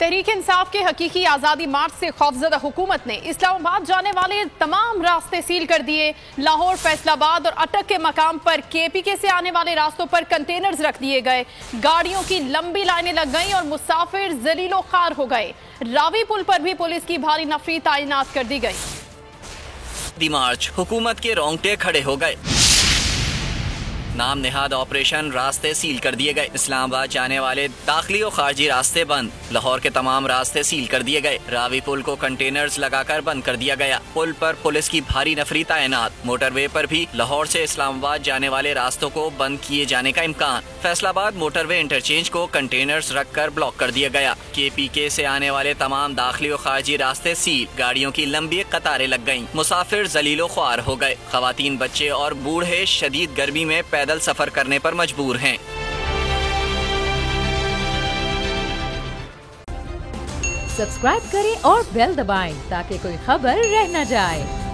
तहरीक इंसाफ के हकीकी आज़ादी मार्च से खौफजदा हुकूमत ने इस्लामाबाद जाने वाले तमाम रास्ते सील कर दिए। लाहौर, फैसलाबाद और अटक के मकाम पर KPK से आने वाले रास्तों पर कंटेनर्स रख दिए गए। गाड़ियों की लंबी लाइनें लग गईं और मुसाफिर जलीलो खार हो गए। रावी पुल पर भी पुलिस की भारी नफरी तैनात कर दी गई। मार्च हुकूमत के रोंगटे खड़े हो गए। नाम नेहाद ऑपरेशन, रास्ते सील कर दिए गए। इस्लामाबाद जाने वाले दाखिली और खारजी रास्ते बंद। लाहौर के तमाम रास्ते सील कर दिए गए। रावी पुल को कंटेनर्स लगाकर बंद कर दिया गया। पुल पर पुलिस की भारी नफरी तैनात। मोटरवे पर भी लाहौर से इस्लामाबाद जाने वाले रास्तों को बंद किए जाने का इम्कान। फैसलाबाद मोटरवे इंटरचेंज को कंटेनर्स रख कर ब्लॉक कर दिया गया। KPK से आने वाले तमाम दाखिली और खारजी रास्ते सील। गाड़ियों की लंबी कतारें लग गयी। मुसाफिर जलीलो ख्वार हो गए। खवातीन, बच्चे और बूढ़े शदीद गर्मी में पैदल सफर करने पर मजबूर हैं। सब्सक्राइब करें और बेल दबाएं ताकि कोई खबर रह न जाए।